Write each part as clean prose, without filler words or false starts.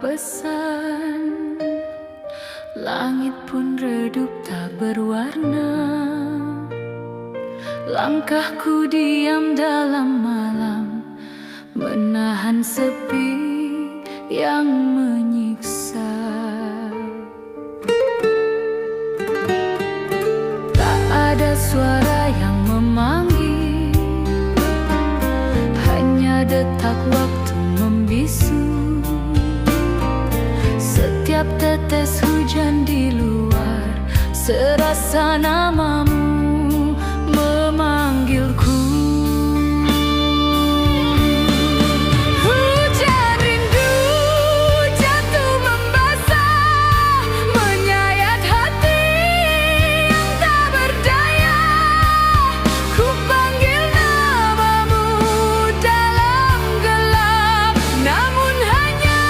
pesan, langit pun redup tak berwarna. Langkahku diam dalam malam, menahan sepi yang menyiksa. Tak ada suara yang memanggil, hanya detak waktu membisu. Setiap tetes hujan di luar, serasa namamu memanggilku. Hujan rindu jatuh membasah, menyayat hati yang tak berdaya. Ku panggil namamu dalam gelap, namun hanya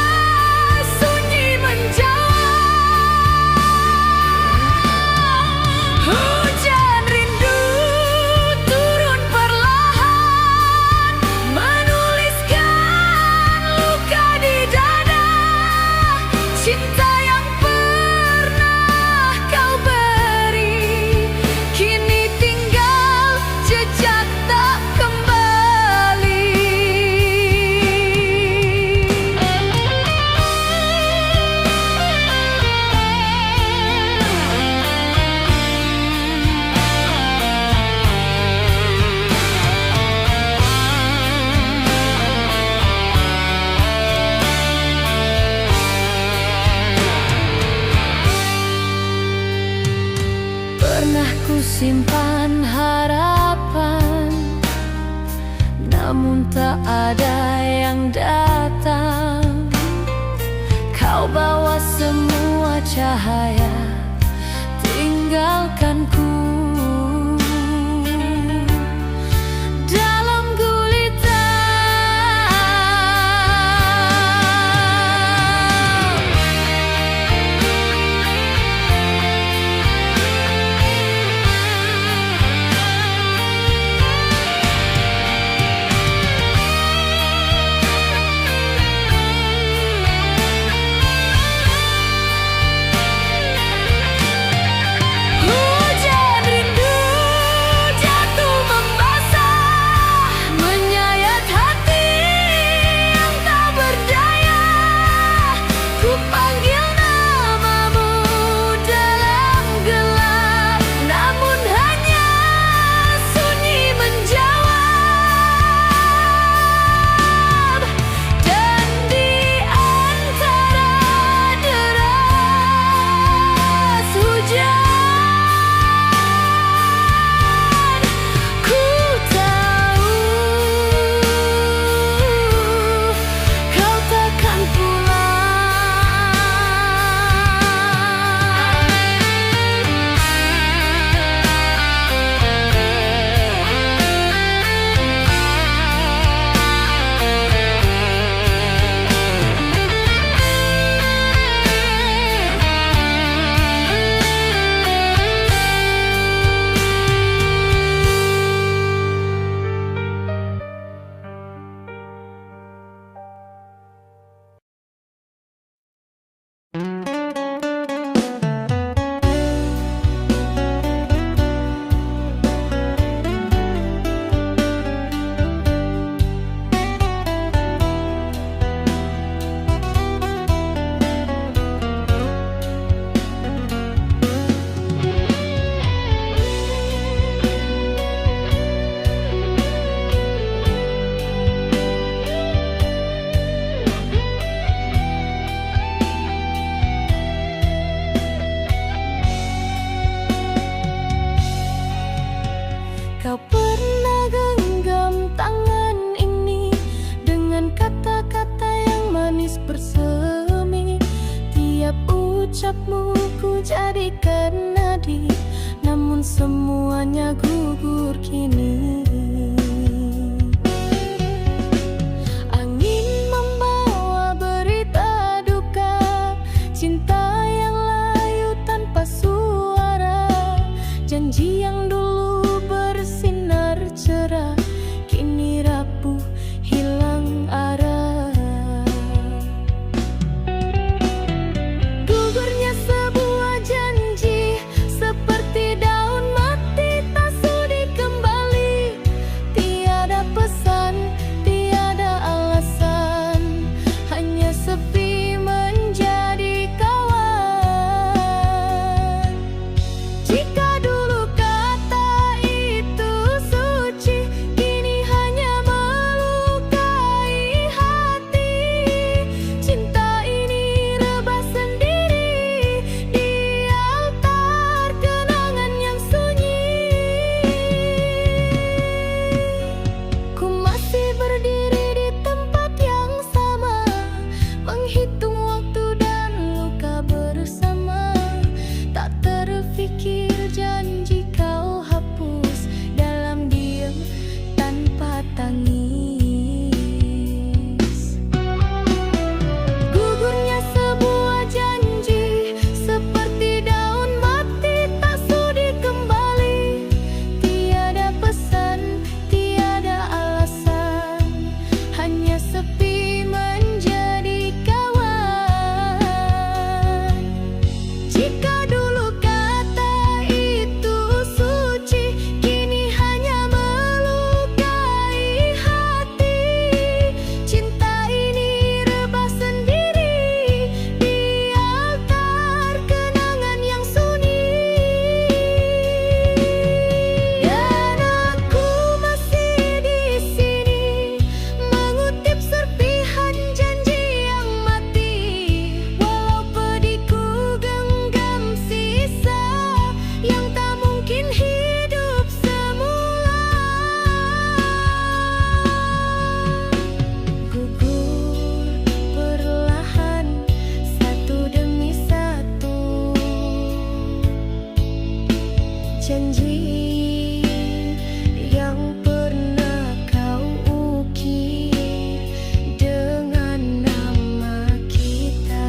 sunyi menjawab. Hujan rindu turun perlahan, menuliskan luka di dada. Cinta yang pernah kau beri, kini tinggal jejak tak kembali. Pernah ku simpan harapan, namun tak ada yang datang. Kau bawa semua cahaya, tinggalkanku dalam gulita. janji yang pernah kau ukir dengan nama kita.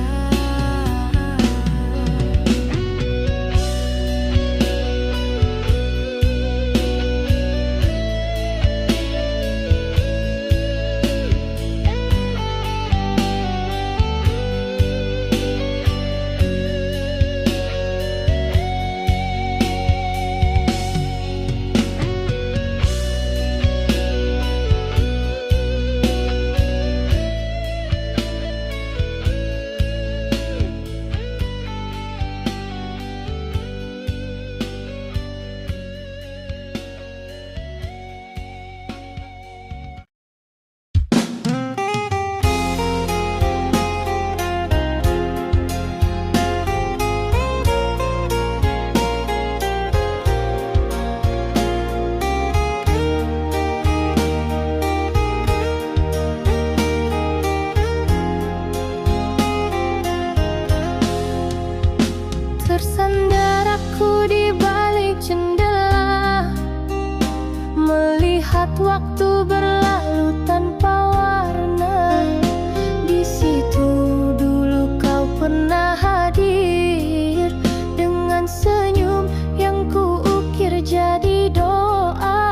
Bersandar aku di balik jendela, melihat waktu berlalu tanpa warna. Di situ dulu kau pernah hadir dengan senyum yang kuukir jadi doa.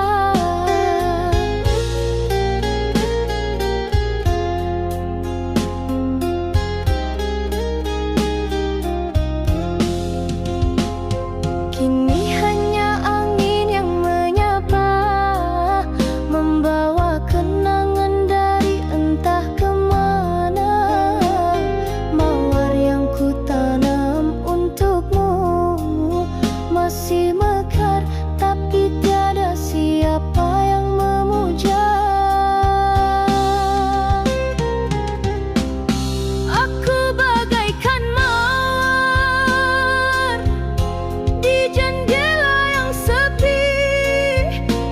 Kini hanya angin yang menyapa, membawa kenangan dari entah kemana. Mawar yang ku tanam untukmu masih mekar, tapi tiada siapa yang memuja. Aku bagaikan mawar di jendela yang sepi,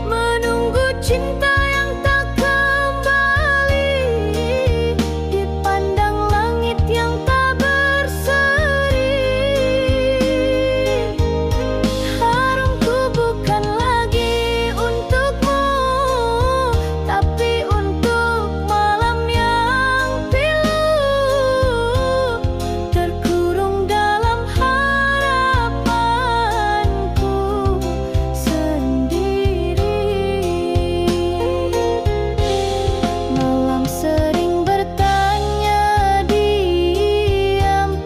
menunggu cinta yang tak kembali, dipandang langit yang tak berseri. Harumku bukan lagi untukmu, tapi untuk malam yang pilu, terkurung dalam harapanku sendiri. Malam sering bertanya diam,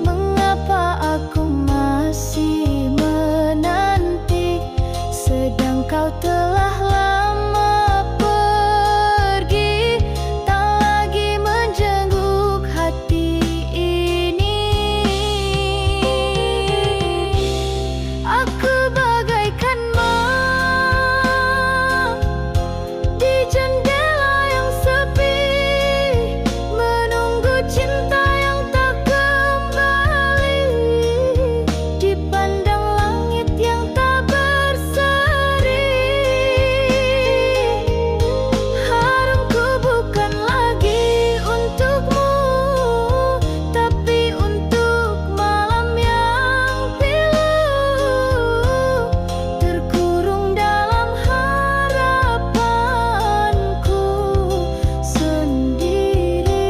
mengapa aku masih menanti, sedang kau telah lama pergi, tak lagi menjenguk hati ini. Aku bagaikan mawar di jendela yang sepi, menunggu cinta yang tak kembali, dipandang langit yang tak berseri. Harumku bukan lagi untukmu, tapi untuk malam yang pilu, terkurung dalam harapanku sendiri.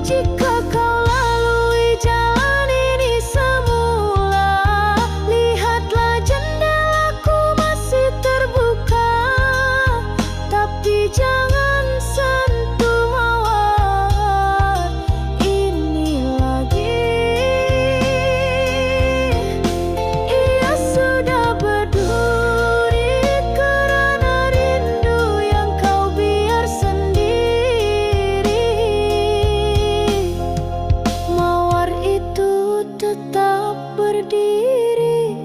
Jika kau lalui jalan ini semula, lihatlah jendelaku masih terbuka, tapi jangan sentuh mawar ini lagi. Ia sudah berduri kerana rindu yang kau biar sendiri. Mawar itu tetap berdiri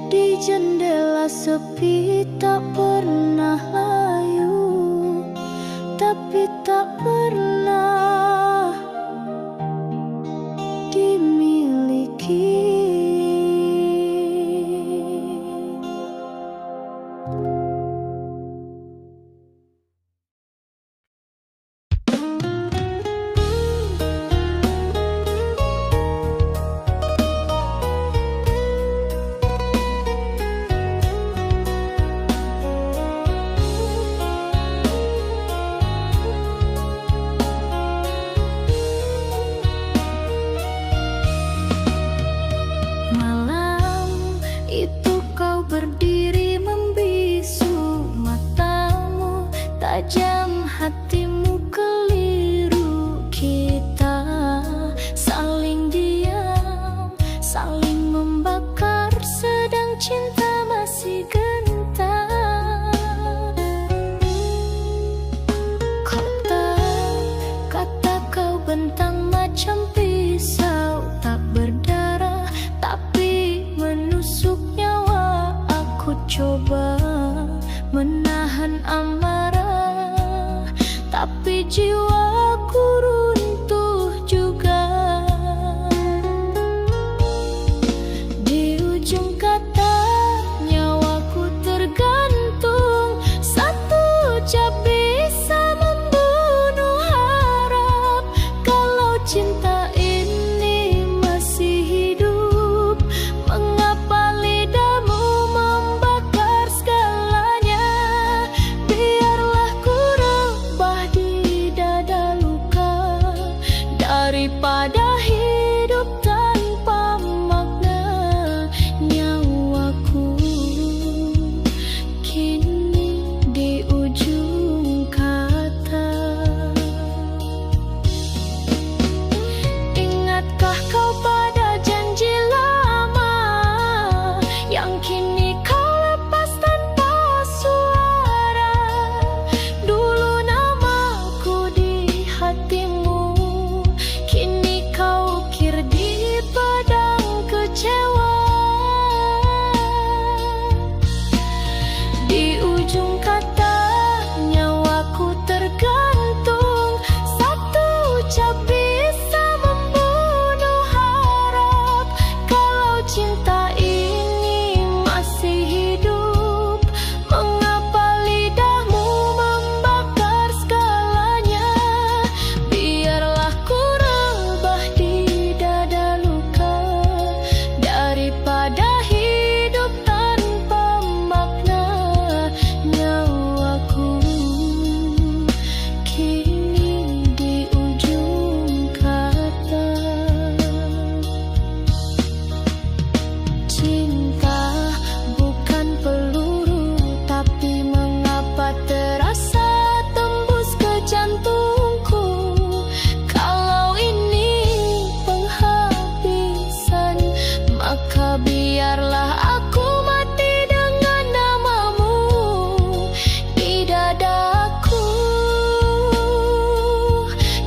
di jendela sepi, tak pernah layu, tapi tak pernah dimiliki. hatimu keliru. Kita saling diam, saling membakar, sedang cinta masih gentar. Kata kau bentang macam pisau, tak berdarah tapi menusuk nyawa. Aku coba menahan amarah, tapi jiwaku runtuh juga. Di ujung kata nyawaku tergantung, satu ucap bisa membunuh harap. Kalau cinta ini masih hidup, mengapa lidahmu membakar segalanya? Biarlah ku rebah di dada luka, daripada hidup tanpa makna. Nyawaku kini di ujung kata. Ingatkah kau pada janji lama yang kini kau lepas tanpa suara? Dulu namaku di hatimu, kini kau ukir di padang kecewa. Di ujung kata nyawaku tergantung, satu ucap bisa membunuh harap. Kalau cinta ini masih hidup, mengapa lidahmu membakar segalanya? Biarlah ku rebah di dada luka, daripada hidup tanpa makna. Nyawaku kini di ujung kata. Cinta bukan peluru, tapi mengapa terasa tembus ke jantungku? Kalau ini penghabisan, maka biarlah aku mati dengan namamu di dadaku.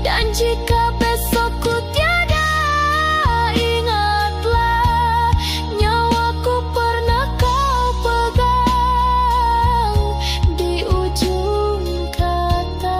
Dan jika besok ku tiada, ingatlah nyawaku pernah kau pegang di ujung kata.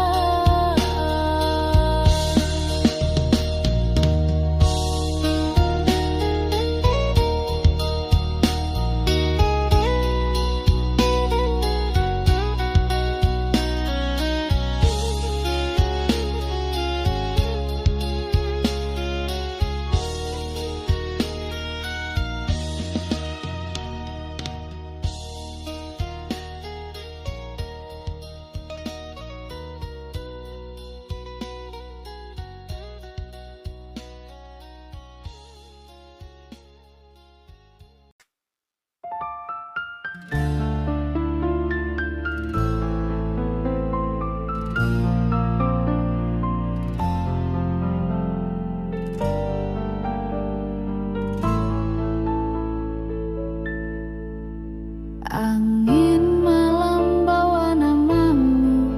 Angin malam bawa namamu,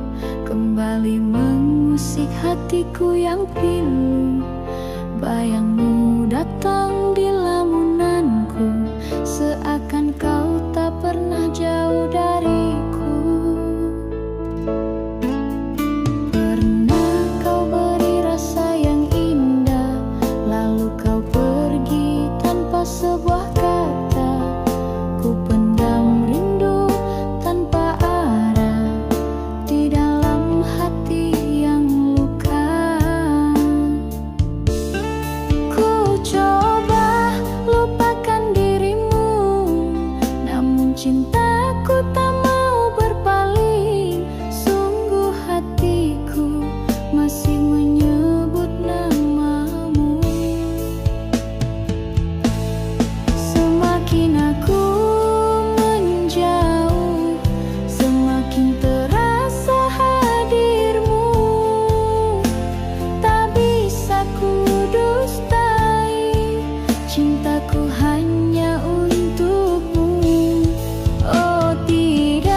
kembali mengusik hatiku yang pilu. Bayangmu datang di lamunanku, seakan kau tak pernah jauh dariku. Pernah kau beri rasa yang indah, lalu kau pergi tanpa sebuah kata. Ku pendam rindu tanpa arah di dalam hati yang luka. Ku coba cintaku hanya untukmu. Oh, tidak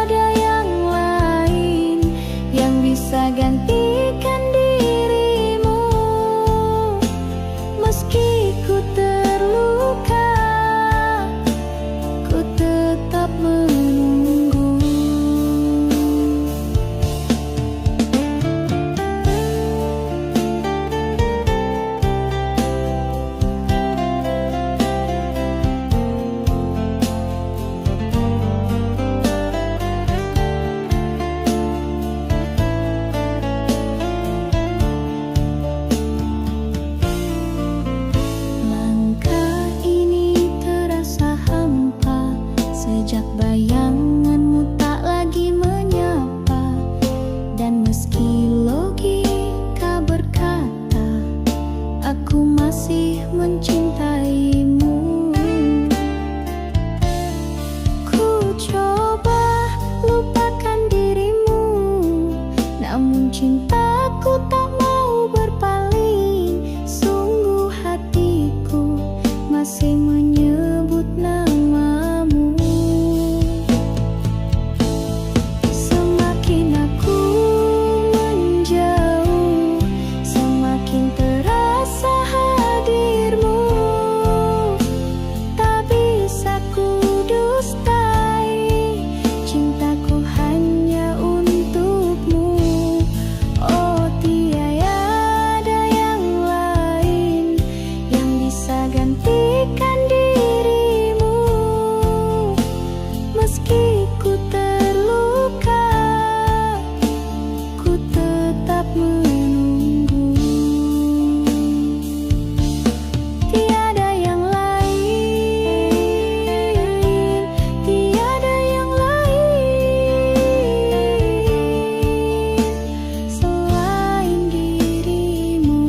ada yang lain yang bisa gantikan dirimu. Meski ku terluka, ku tetap menunggu. Langkah ini terasa hampa sejak bayanganmu tak lagi menyapa. Dan meski logika berkata aku masih mencintaimu, ku coba lupakan dirimu, namun cintaku tak mau berpaling. Sungguh hatiku masih menyebut namamu. Semakin aku menjauh, semakin terasa hadirmu. Tak bisa ku dustai, cintaku hanya untukmu. Oh, tiada yang lain yang bisa gantikan dirimu. Meski ku terluka, ku tetap menunggu. Tiada yang lain, tiada yang lain selain dirimu.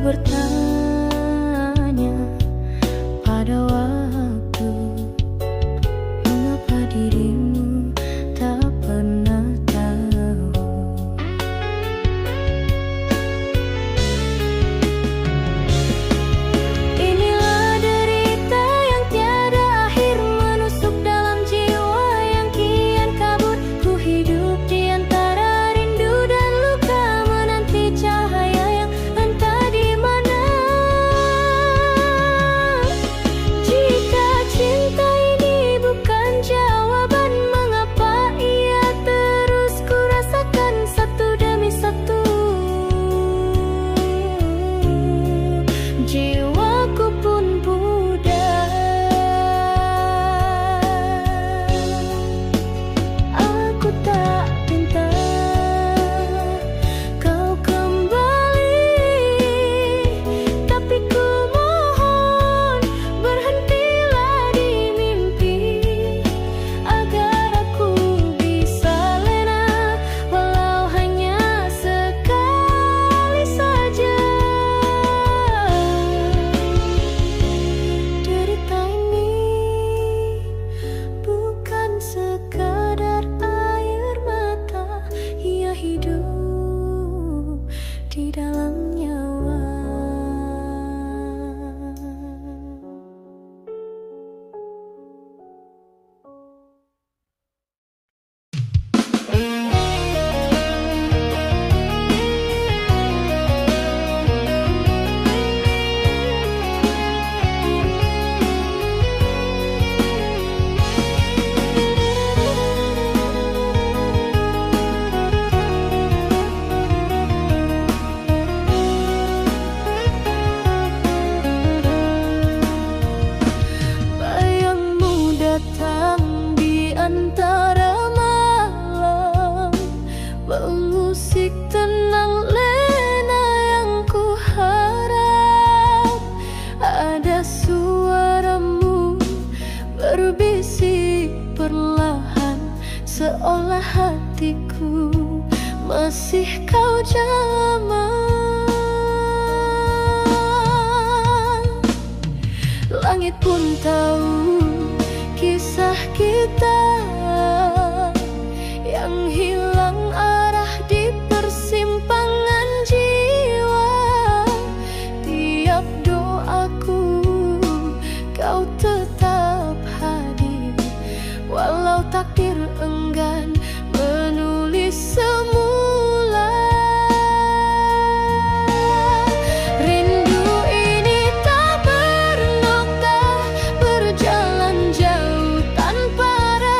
bertanya pada waktu, mengapa dirimu tak pernah tahu. Inilah derita yang tiada akhir, menusuk dalam jiwa yang kian kabur. Ku hidup di antara rindu dan luka, menanti cahaya yang entah di mana. Jika cinta ini bukan jawaban, mengapa ia terus ku rasakan satu demi satu? Jiwaku pun pudar. Aku tak minta kau kembali, tapi ku mohon berhentilah di mimpi, agar aku bisa lena walau hanya sekali saja. Derita ini bukan sekadar air mata, ia hidup di dalam nyawa. Bayangmu datang di antara malam, mengusik tenang lena yang ku harap. Ada suaramu berbisik perlahan, seolah hatiku masih kau jamah. Langit pun tahu kisah kita yang hilang arah di persimpangan jiwa. Tiap doaku kau tetap hadir, walau takdir enggan menulis semula. Rindu ini tak bernokta, berjalan jauh tanpa arah.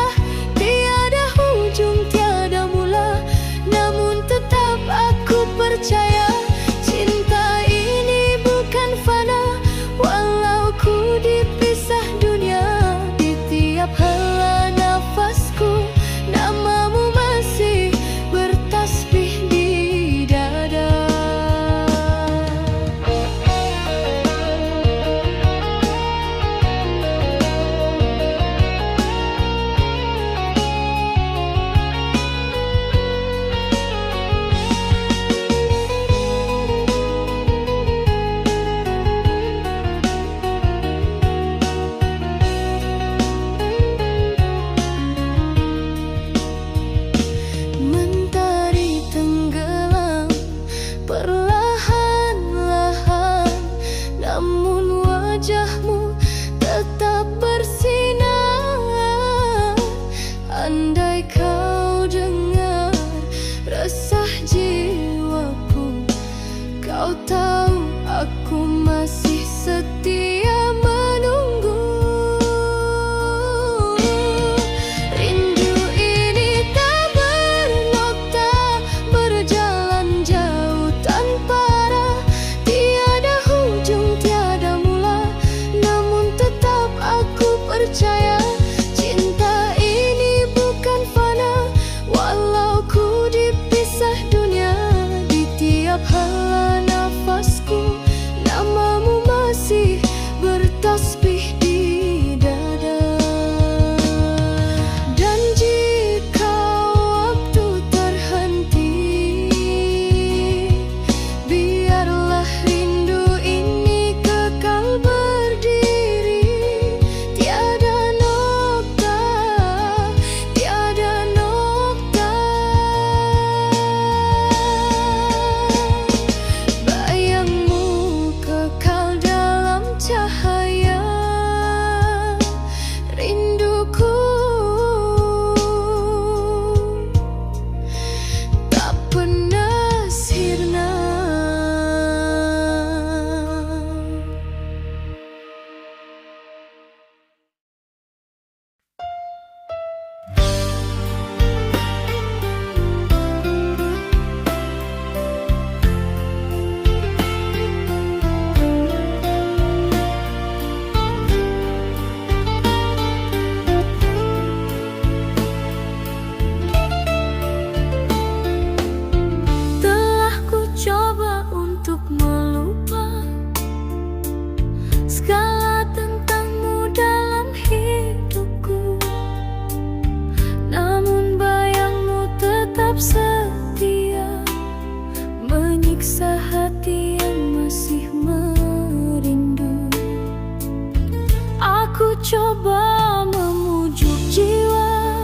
coba memujuk jiwa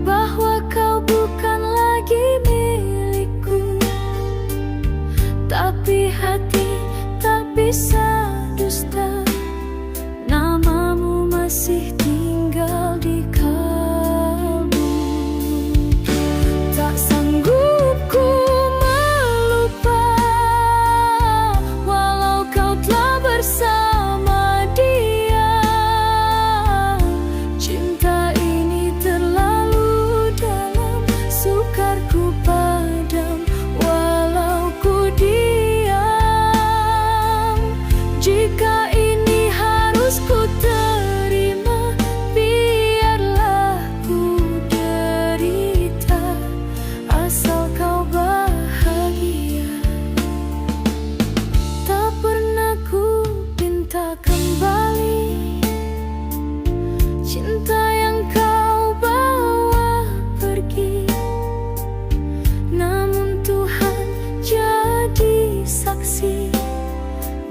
bahwa kau bukan lagi milikku, tapi hati tak bisa dusta. Namamu masih tinggal di kalbu. Tak sanggup ku melupa walau kau telah bersama dia. Cinta ini terlalu dalam, sukar ku padam walau ku diam. Jika ini harus ku terima, biarlah ku derita, asal kau bahagia. Tak pernah ku pinta kembali cinta yang kau bawa pergi, namun Tuhan jadi saksi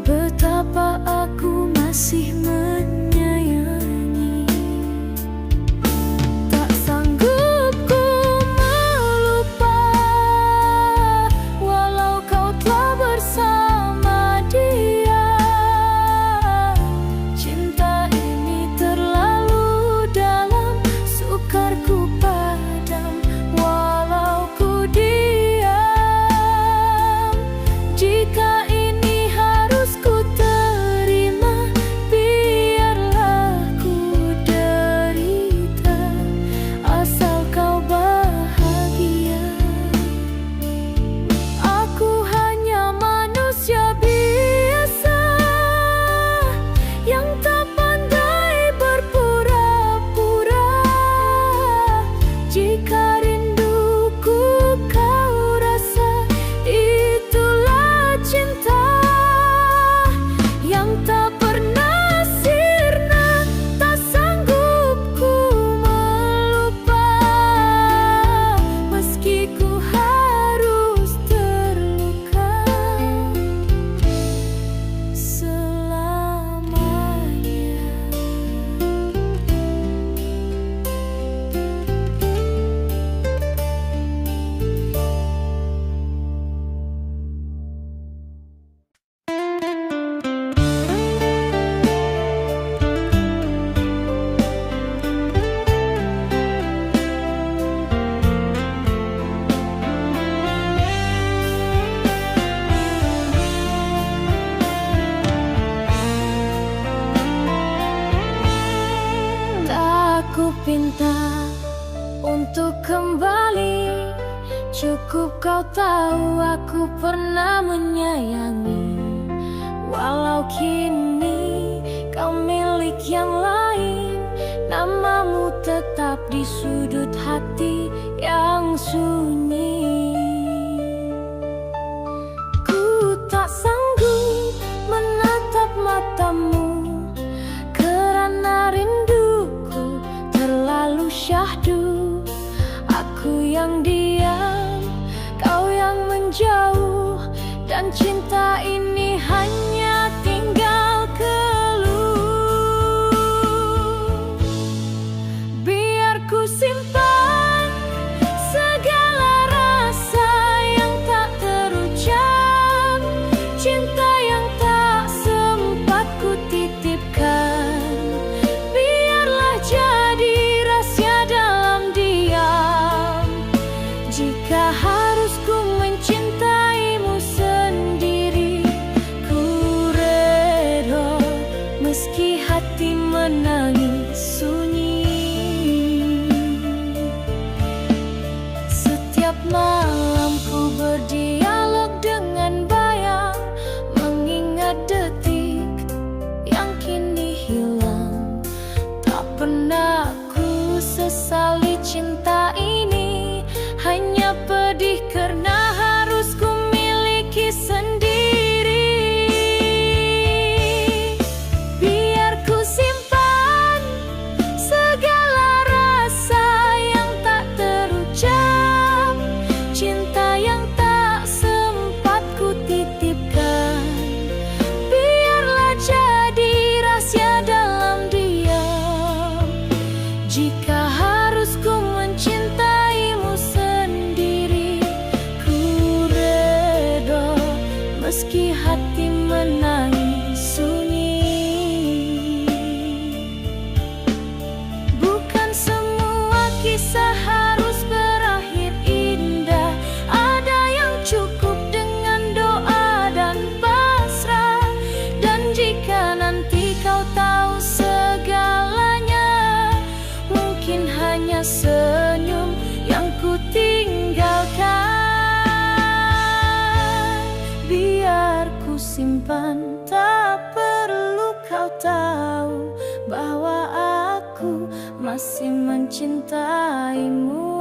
betapa aku masih menyayangi. Tak sanggup ku melupa walau kau telah bersama dia. Cinta ini terlalu dalam, sukar ku padam walau ku diam. Jika ini harus ku terima, biarlah ku derita, asal kau bahagia. Aku hanya manusia biasa yang tak pandai berpura-pura. Jika rinduku kau rasa, itulah cinta yang tak pernah sirna. Tak sanggup ku melupa meski ku harus terluka selamanya. Tak ku pinta untuk kembali, cukup kau tahu aku pernah menyayangi. Walau kini kau milik yang lain, namamu tetap di sudut hati yang sunyi. Ku tak sanggup menatap matamu kerana rinduku terlalu syahdu. Aku yang diam, kau yang menjauh, dan cinta ini hanya tinggal keluh. Biar ku simpan segala rasa yang tak terucap, cinta yang tak sempat ku titipkan. Biarlah jadi rahasia dalam diam. Jika harus ku mencintaimu sendiri, meski hati menangis sunyi. Bukan semua kisah harus berakhir indah. Ada yang cukup dengan doa dan pasrah. Dan jika nanti kau tahu segalanya, mungkin hanya senyum yang ku tinggalkan. Biar ku simpan, tak perlu kau tahu bahwa aku masih mencintaimu.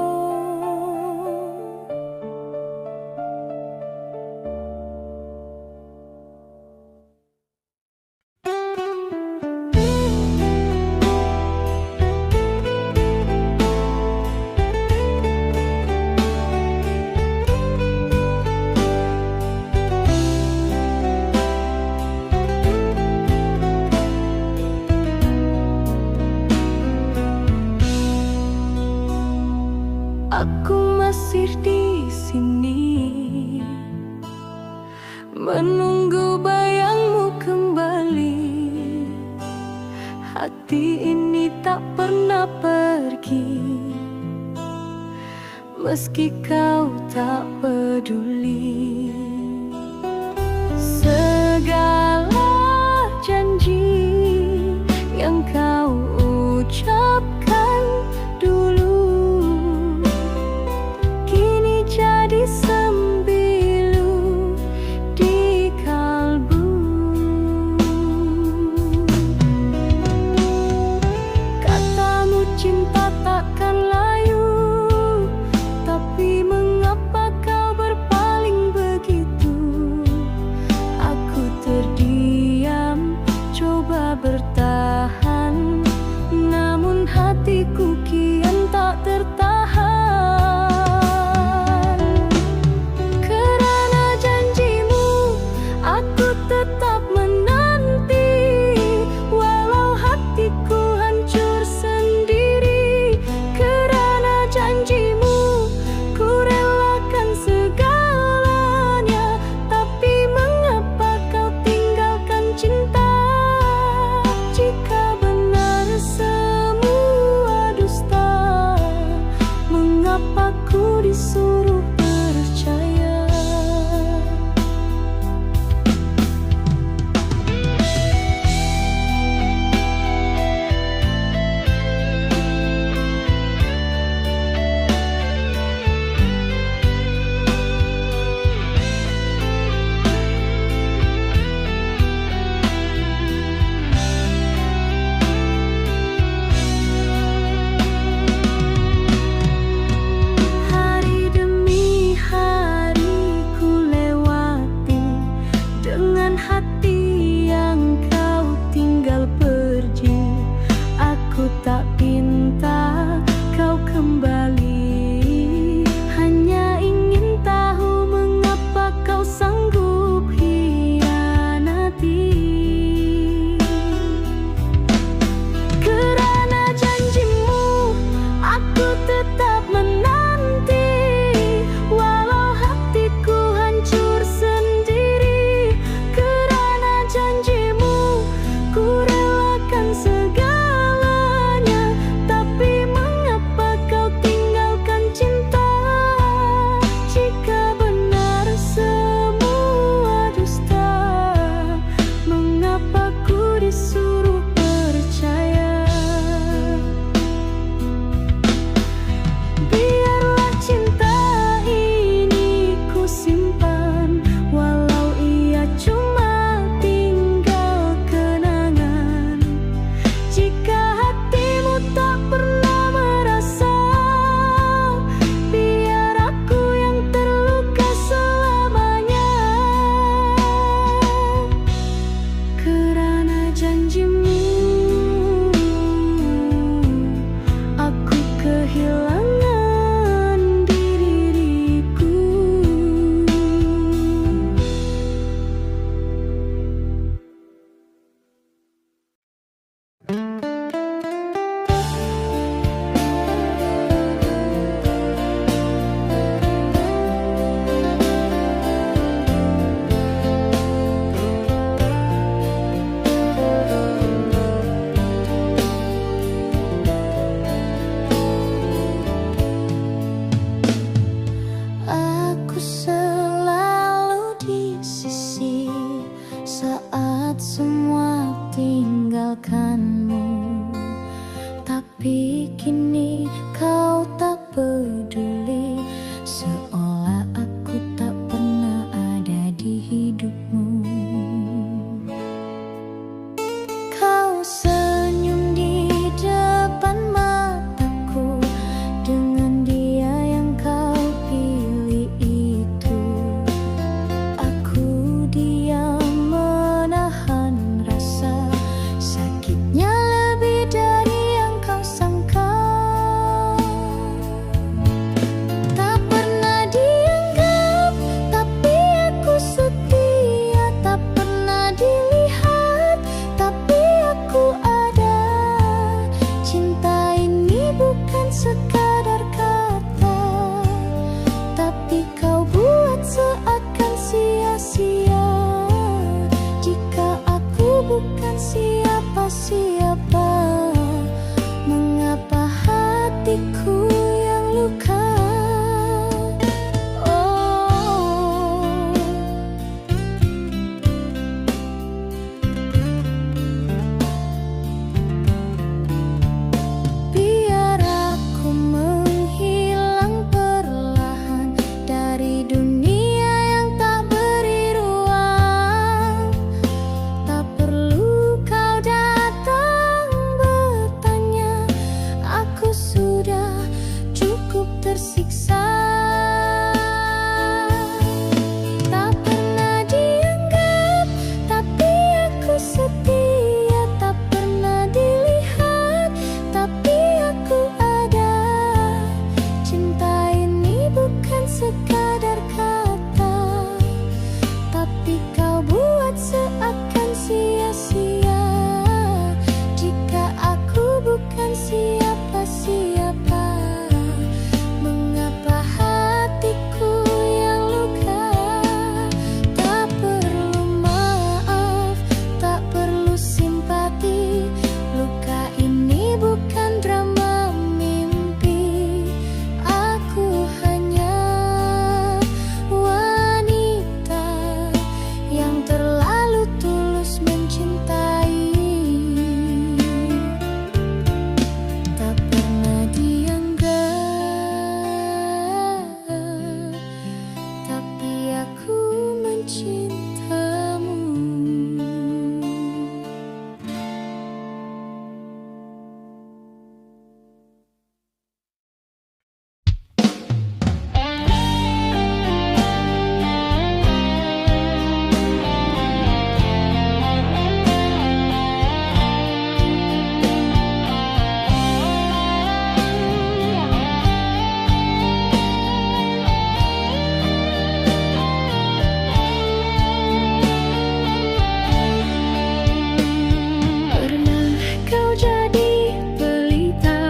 Aku masih di sini menunggu bayangmu kembali. Hati ini tak pernah pergi, meski kau tak peduli. Segala janji yang kau ucapkan dulu kini jadi sembilu di kalbu. Katamu cinta takkan layu, tapi mengapa kau berpaling begitu? Aku terdiam, coba bertahan, namun hatiku kian tak tertahan. Kerana janjimu, aku tetap menanti, walau hatiku hancur sendiri. Kerana janjimu, ku relakan segalanya, tapi mengapa kau tinggalkan cinta? Jika benar semua dusta, mengapa ku disuruh percaya? Hari demi hari ku lewati dengan hati yang kau tinggal pergi. Aku tak minta kau kembali, hanya ingin tahu mengapa kau sanggup hianati. Kerana janjimu, aku tetap menanti, walau hatiku hancur sendiri. Kerana saat semua tinggalkanmu. Tapi kini kau tak peduli, seolah aku tak pernah ada di hidupmu. Kau senyum di depan mataku dengan dia yang kau pilih itu. Aku diam menahan rasa sakitnya lebih dari yang kau sangka. Tak pernah dianggap, tapi aku setia. Tak pernah dilihat, tapi aku ada. Cinta ini bukan sekadar kata, tapi kau buat seakan sia-sia. Jika aku bukan siapa-siapa, mengapa hatiku yang luka? Oh, biar aku menghilang perlahan dari dunia yang tak beri ruang. Tak perlu kau datang bertanya, aku sudah cukup tersiksa. Tak pernah dianggap, tapi aku setia. Tak pernah dilihat, tapi aku ada. Cinta ini bukan sekadar kata, tapi kau buat seakan sia-sia. Jika aku bukan siapa-siapa, mengapa hatiku yang luka? Tak perlu maaf, tak perlu simpati. Luka ini bukan drama mimpi. Aku hanya wanita yang terlalu tulus mencintai. Tak pernah dianggap, tapi aku mencintamu. Pernah kau jadi pelita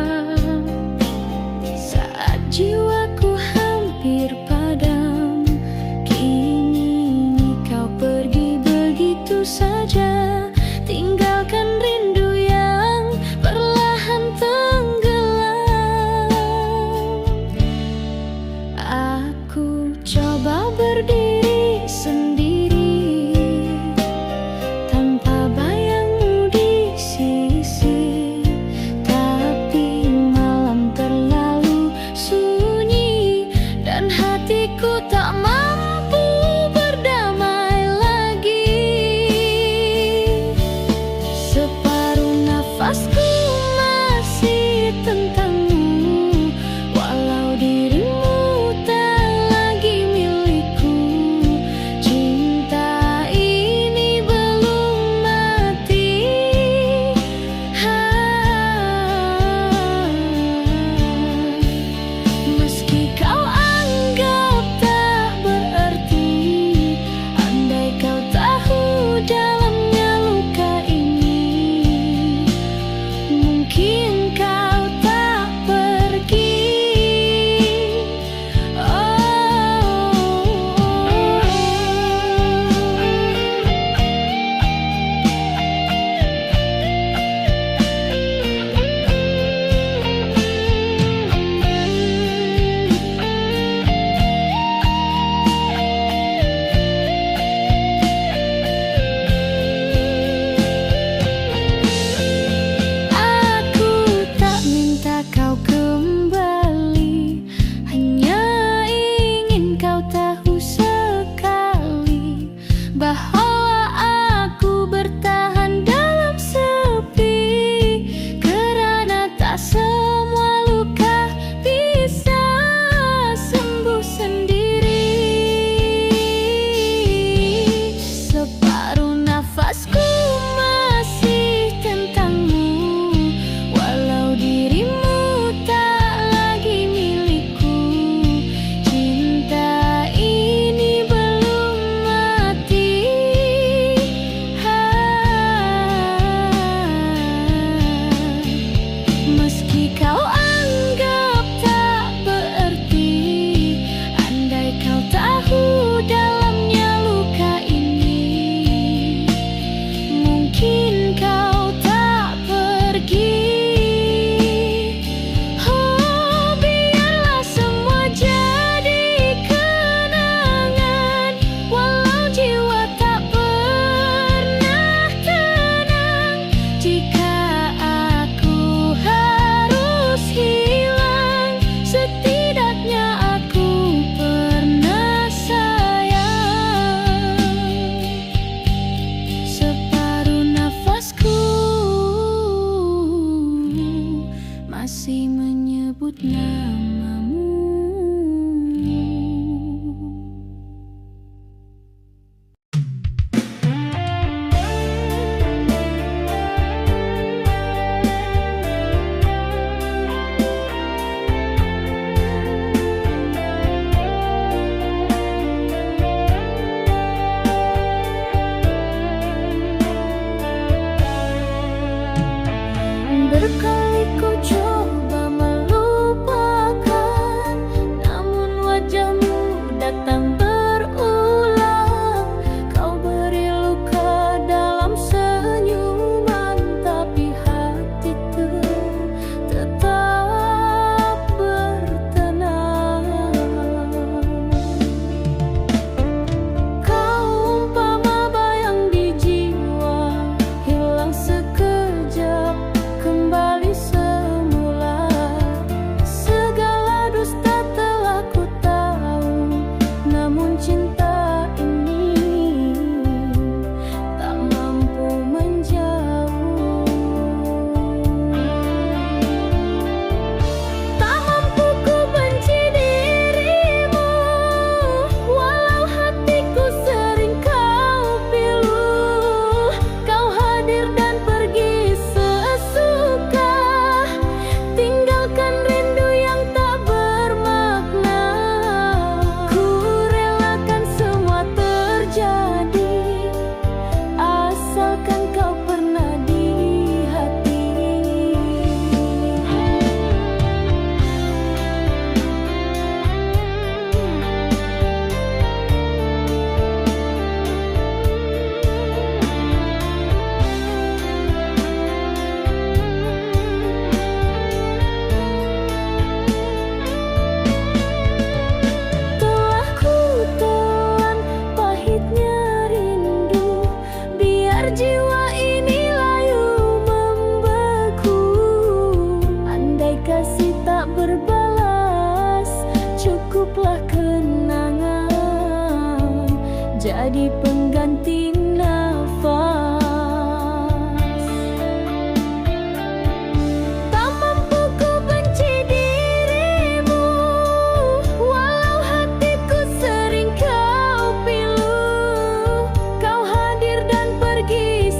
saat jiwaku hampir padam. Kini kau pergi begitu saja, tinggalkan rindu yang perlahan tenggelam. Aku coba berdiri sendiri tanpa bayangmu di sisi, tapi malam terlalu sunyi dan hatiku tak mampu berdamai lagi. sebut namamu. Berkali ku coba melupakan, namun wajahmu datang berulang. Kau beri luka dalam senyuman, tapi hatiku tetap bertenang. Kau umpama bayang di jiwa, hilang sekejap kembali semula. Segala dusta telah ku tahu, namun cinta ini tak mampu menjauh. Tak mampu ku benci dirimu, walau hatiku sering kau pilu. Kau hadir dan pergi sesuka, tinggalkan rindu yang tak bermakna. Ku relakan semua terjadi, asalkan kau pernah di hati. Telah ku telan pahitnya rindu, biar jiwa ini layu membeku. Andai kasih tak berbalas, cukuplah kenangan jadi pengganti nafas. Tak mampu ku benci dirimu, walau hatiku sering kau pilu. Kau hadir dan pergi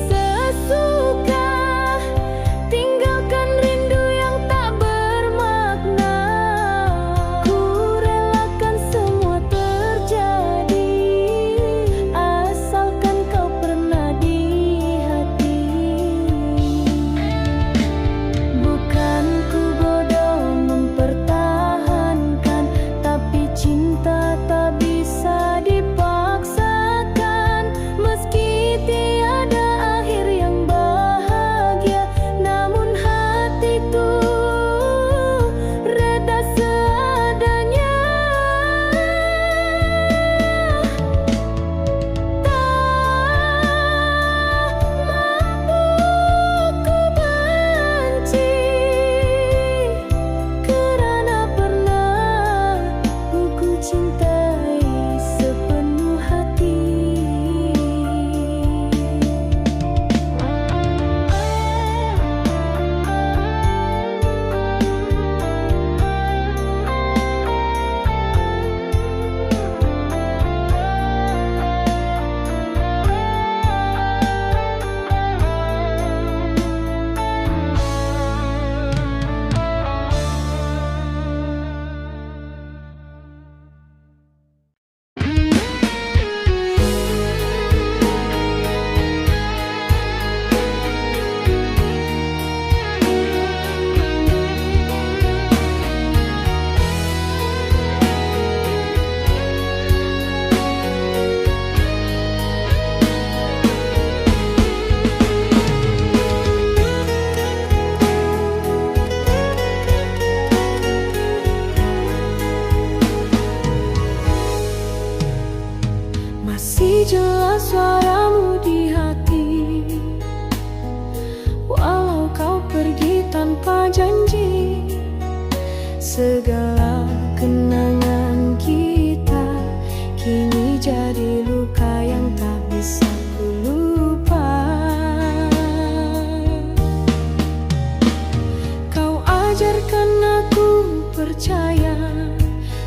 percaya.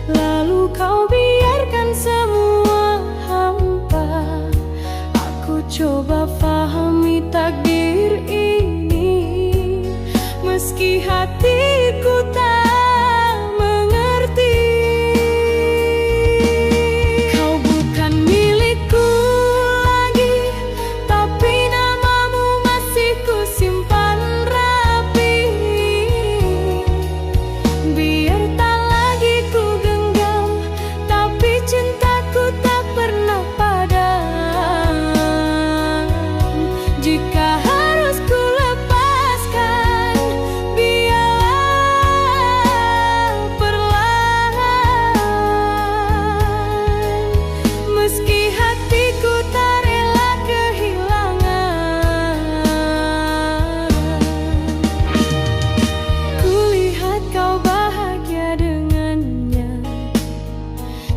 Lalu kau biarkan semua hampa. Aku coba pahami takdir ini, meski hatiku tak mengerti. Kau bukan milikku lagi, tapi namamu masih ku simpan rapi. Biar tak lagi ku genggam, tapi cintaku tak pernah padam. Jika harus ku lepaskan, biarlah perlahan, meski hatiku tak rela kehilangan. Kulihat kau bahagia dengannya,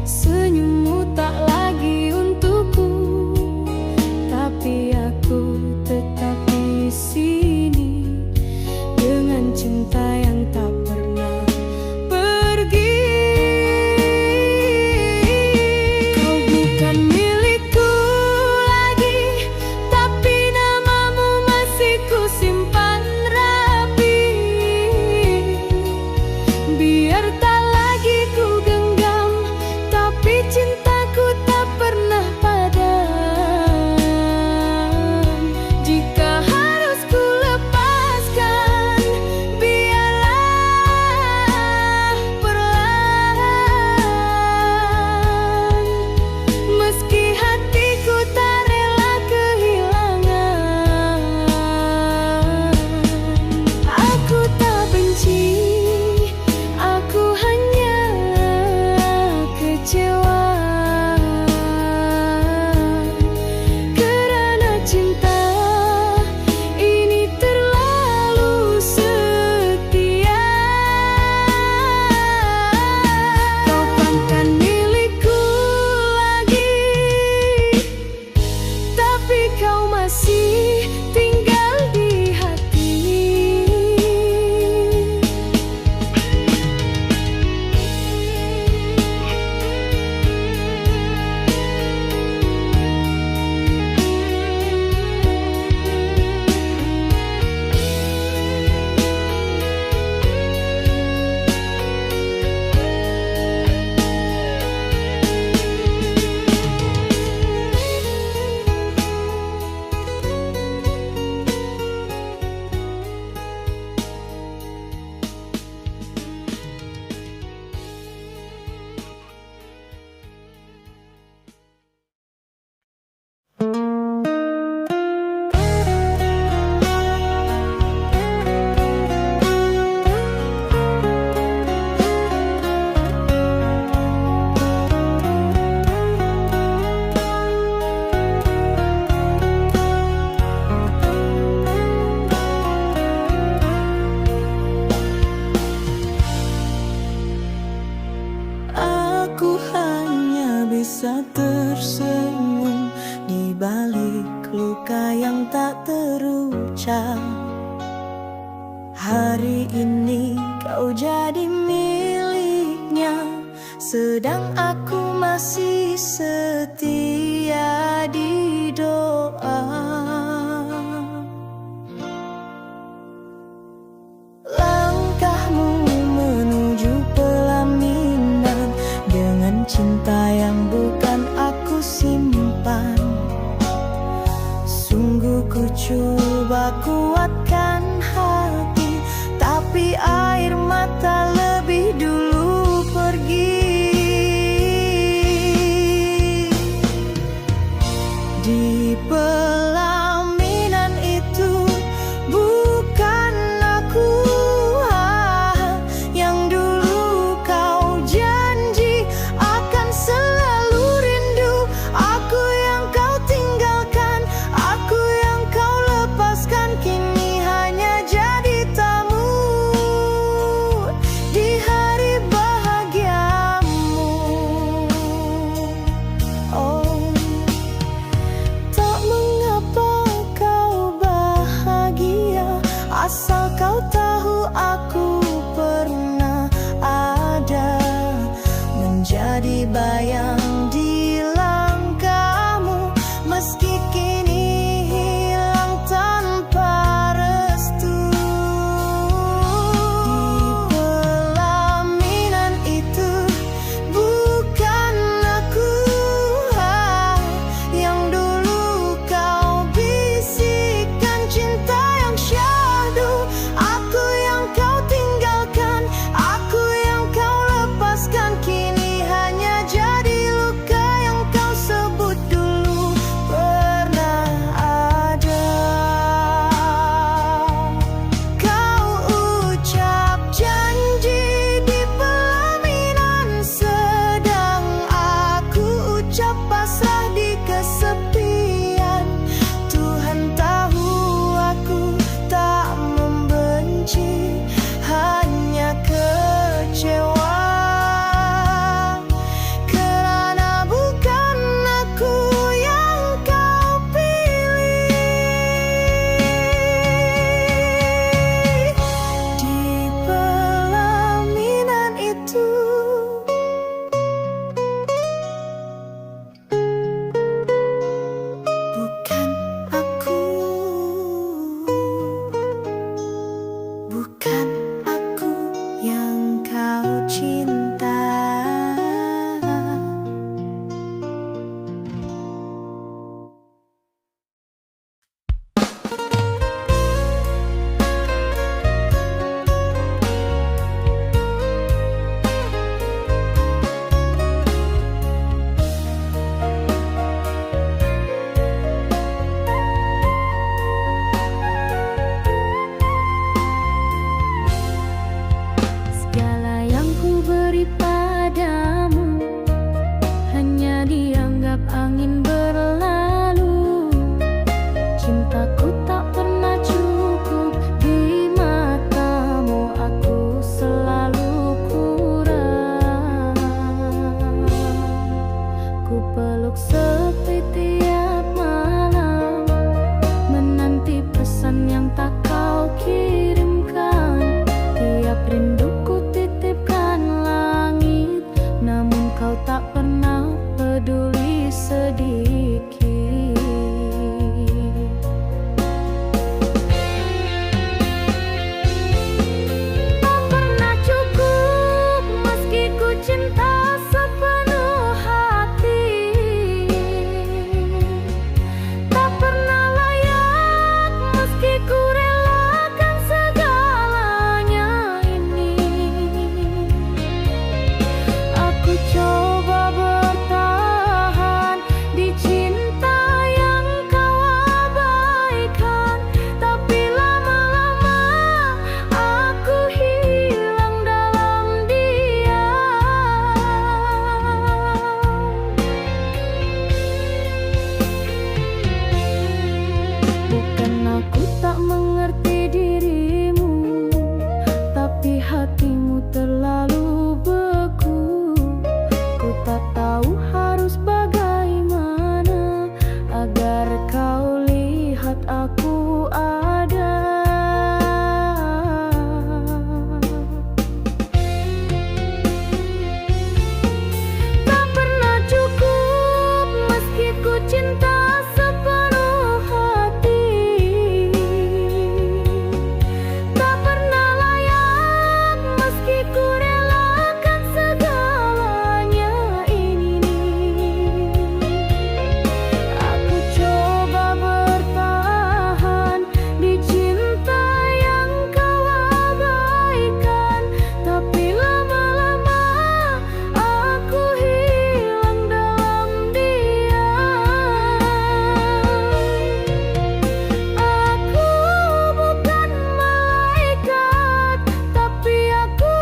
senyummu tak lagi untukku, tapi aku tetap di sini dengan cinta yang tak pernah pergi. Kau bukan milikku lagi, tapi namamu masih ku simpan rapi. Biar tak lagi ku genggam, tapi cintaku tak pernah padam. Jika harus ku lepaskan, biarlah perlahan, meski hatiku tak rela kehilangan. Aku tak benci, aku hanya kecewa, karena cinta ini terlalu setia. Kau bukan milikku lagi, tapi kau masih tinggal di hati. Aku hanya bisa tersenyum di balik luka yang tak terucap. Hari ini kau jadi miliknya, sedang aku masih setia di doa. Langkahmu menuju pelaminan dengan cinta yang bukan aku simpan. Sungguh ku coba kuatkan hati, tapi air mata lebih dulu pergi. Di pelaminan itu bukan aku yang dulu kau janji akan selalu rindu. Aku yang kau tinggalkan, aku yang kau lepaskan, kini hanya jadi tamu di terlalu beku. Ku tak tahu harus bagaimana agar kau lihat aku ada. Tak pernah cukup meski ku cinta sepenuh hati. Tak pernah layak meski ku relakan segalanya ini. Aku coba bertahan di cinta yang kau abaikan, tapi lama-lama aku hilang dalam dia. Aku bukan malaikat, tapi aku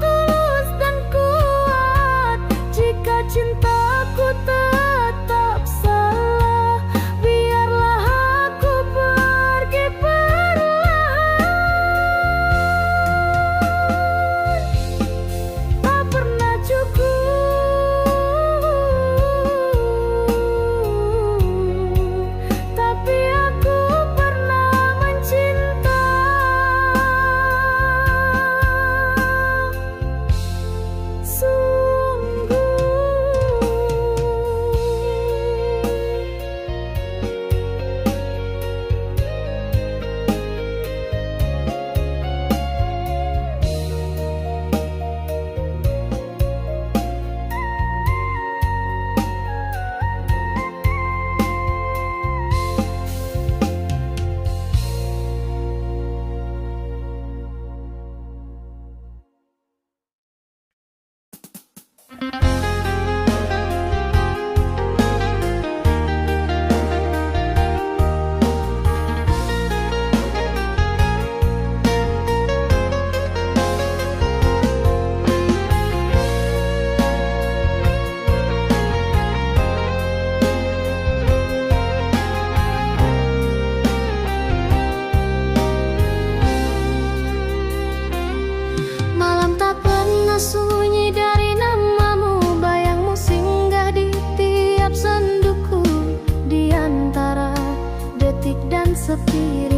tulus dan kuat. Jika cintaku tetap salah, biarlah aku pergi perlahan. Tak pernah cukup, tapi aku pernah mencinta. Sungguh. Malam tak pernah sunyi dari namamu, bayangmu singgah di tiap senduku, di antara detik dan sepi.